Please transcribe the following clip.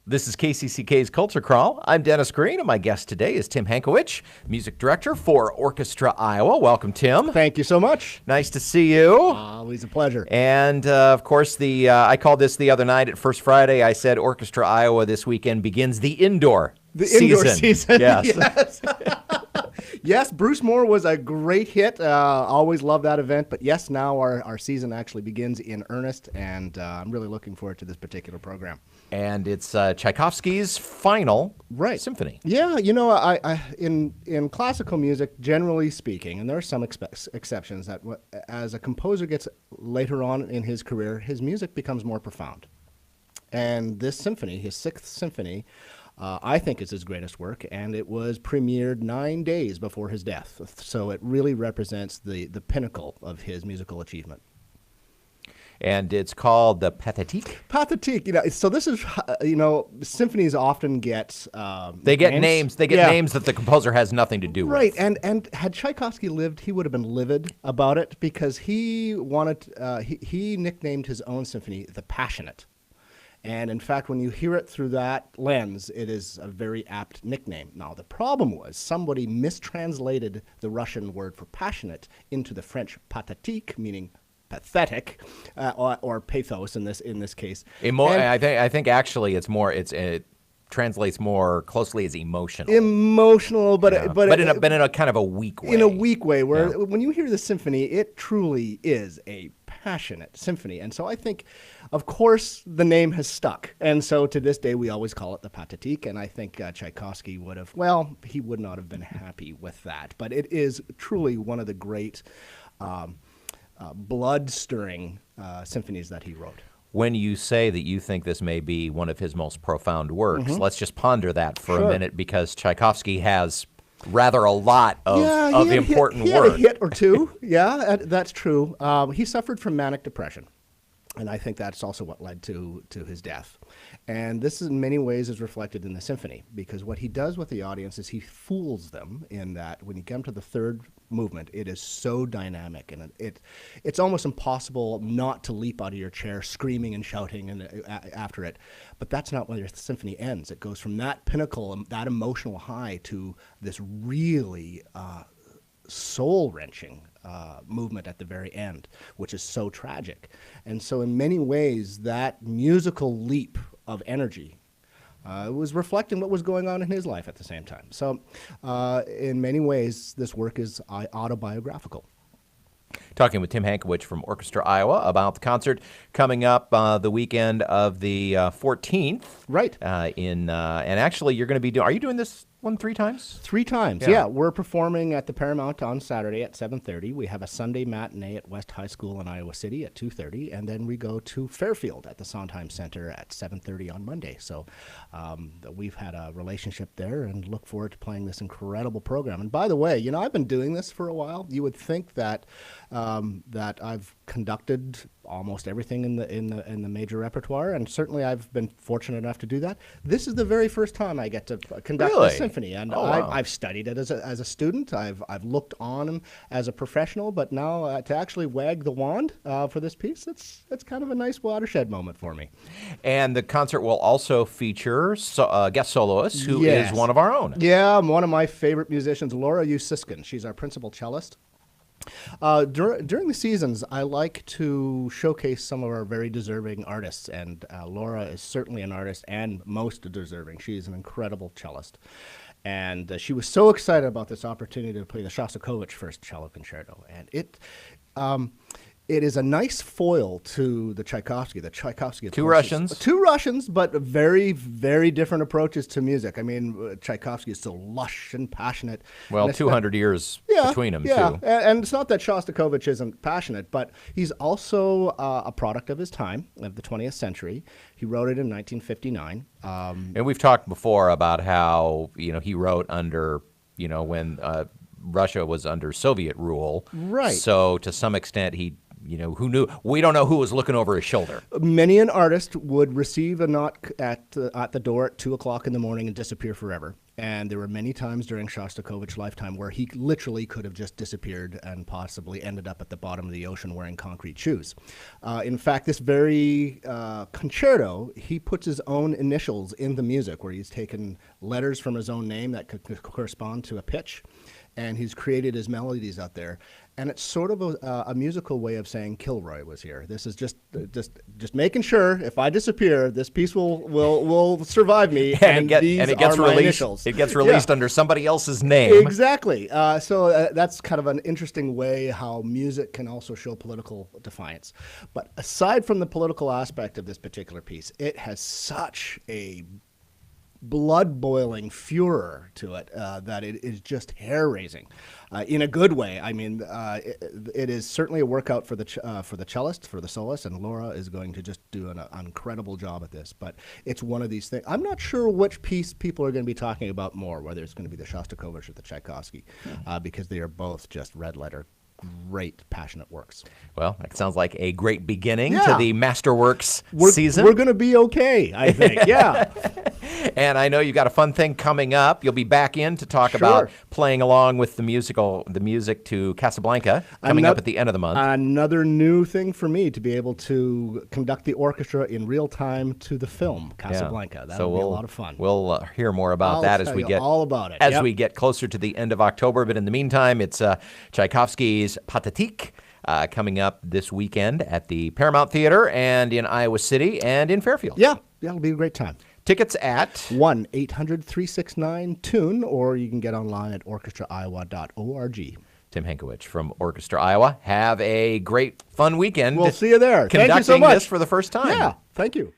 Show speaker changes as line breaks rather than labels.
This is KCCK's Culture Crawl. I'm Dennis Green, and my guest today is Tim Hankewich, music director for Orchestra Iowa. Welcome, Tim.
Thank you so much.
Nice to see you.
Always a pleasure.
And, of course, I called this the other night at First Friday. I said Orchestra Iowa this weekend begins the indoor season.
Indoor season.
Yes.
Yes. Yes, Bruce Moore was a great hit. Always loved that event. But yes, now our season actually begins in earnest, and I'm really looking forward to this particular program.
And it's Tchaikovsky's final symphony.
Yeah, you know, in classical music, generally speaking, and there are some exceptions, that as a composer gets later on in his career, his music becomes more profound. And this symphony, his sixth symphony, I think is his greatest work, and it was premiered 9 days before his death. So it really represents the pinnacle of his musical achievement.
And it's called the Pathetique.
Pathetique, you know. So this is, symphonies often get
they get names. They get names that the composer has nothing to do with.
Right, and had Tchaikovsky lived, he would have been livid about it because he wanted he nicknamed his own symphony the Passionate. And in fact, when you hear it through that lens, it is a very apt nickname. Now, the problem was somebody mistranslated the Russian word for passionate into the French pathétique, meaning pathetic, or pathos in this case.
I think actually it translates more closely as emotional.
Emotional, but
in a kind of a weak way.
In a weak way, where when you hear the symphony, it truly is a passionate symphony. And so I think, of course, the name has stuck. And so to this day, we always call it the Pathetique. And I think Tchaikovsky he would not have been happy with that. But it is truly one of the great blood-stirring symphonies that he wrote.
When you say that you think this may be one of his most profound works, let's just ponder that for a minute, because Tchaikovsky has rather a lot of important work.
He had a hit or two. Yeah, that's true. He suffered from manic depression, and I think that's also what led to his death. And this, in many ways, is reflected in the symphony, because what he does with the audience is he fools them in that when you come to the third movement, it is so dynamic, and it's almost impossible not to leap out of your chair screaming and shouting after it. But that's not where the symphony ends. It goes from that pinnacle, that emotional high, to this really soul-wrenching movement at the very end, which is so tragic. And so in many ways, that musical leap of energy was reflecting what was going on in his life at the same time. So in many ways, this work is autobiographical.
Talking with Tim Hankewich from Orchestra Iowa about the concert coming up the weekend of the 14th.
Right.
And actually, you're going to be are you doing this one 3 times?
3 times, yeah. We're performing at the Paramount on Saturday at 7:30. We have a Sunday matinee at West High School in Iowa City at 2:30, and then we go to Fairfield at the Sondheim Center at 7:30 on Monday. So we've had a relationship there and look forward to playing this incredible program. And by the way, I've been doing this for a while. You would think that that I've conducted almost everything in the major repertoire, and certainly I've been fortunate enough to do that. This is the very first time I get to conduct a symphony, and I've studied it as a student. I've looked on as a professional, but now to actually wag the wand for this piece, it's kind of a nice watershed moment for me.
And the concert will also feature a guest soloist who is one of our own.
Yeah, one of my favorite musicians, Laura Usiskin. She's our principal cellist. During the seasons, I like to showcase some of our very deserving artists, and Laura is certainly an artist and most deserving. She's an incredible cellist, and she was so excited about this opportunity to play the Shostakovich First Cello Concerto, and it is a nice foil to the Tchaikovsky. The Tchaikovsky,
Two Russians,
but very, very different approaches to music. I mean, Tchaikovsky is so lush and passionate.
Well, 200 years between them, too.
And it's not that Shostakovich isn't passionate, but he's also a product of his time, of the 20th century. He wrote it in 1959.
And we've talked before about how, he wrote under, when Russia was under Soviet rule.
Right.
So to some extent, who knew? We don't know who was looking over his shoulder.
Many an artist would receive a knock at the door at 2 o'clock in the morning and disappear forever. And there were many times during Shostakovich's lifetime where he literally could have just disappeared and possibly ended up at the bottom of the ocean wearing concrete shoes. In fact, this very concerto, he puts his own initials in the music, where he's taken letters from his own name that could correspond to a pitch, and he's created his melodies out there. And it's sort of a musical way of saying Kilroy was here. This is just making sure if I disappear, this piece will survive me.
and it gets
my
released.
Initials.
It gets released under somebody else's name.
Exactly. So that's kind of an interesting way how music can also show political defiance. But aside from the political aspect of this particular piece, it has such a blood-boiling furor to it that it is just hair-raising in a good way. I mean, it is certainly a workout for the cellist, for the soloist, and Laura is going to just do an incredible job at this. But it's one of these things. I'm not sure which piece people are going to be talking about more, whether it's going to be the Shostakovich or the Tchaikovsky, because they are both just red-letter great, passionate works.
Well, that sounds like a great beginning to the Masterworks season.
We're going to be okay, I think. Yeah.
And I know you've got a fun thing coming up. You'll be back in to talk about playing along with the music to Casablanca coming up at the end of the month.
Another new thing for me to be able to conduct the orchestra in real time to the film Casablanca. That'll be a lot of fun.
We'll hear more about that as we get
all about it
as we get closer to the end of October. But in the meantime, it's Tchaikovsky's Pathetique coming up this weekend at the Paramount Theater and in Iowa City and in Fairfield.
Yeah, it'll be a great time.
Tickets at
1-800-369-TUNE, or you can get online at orchestraiowa.org.
Tim Hankewich from Orchestra Iowa. Have a great, fun weekend.
We'll see you there. Thank you so much.
Conducting this for the first time.
Yeah, thank you.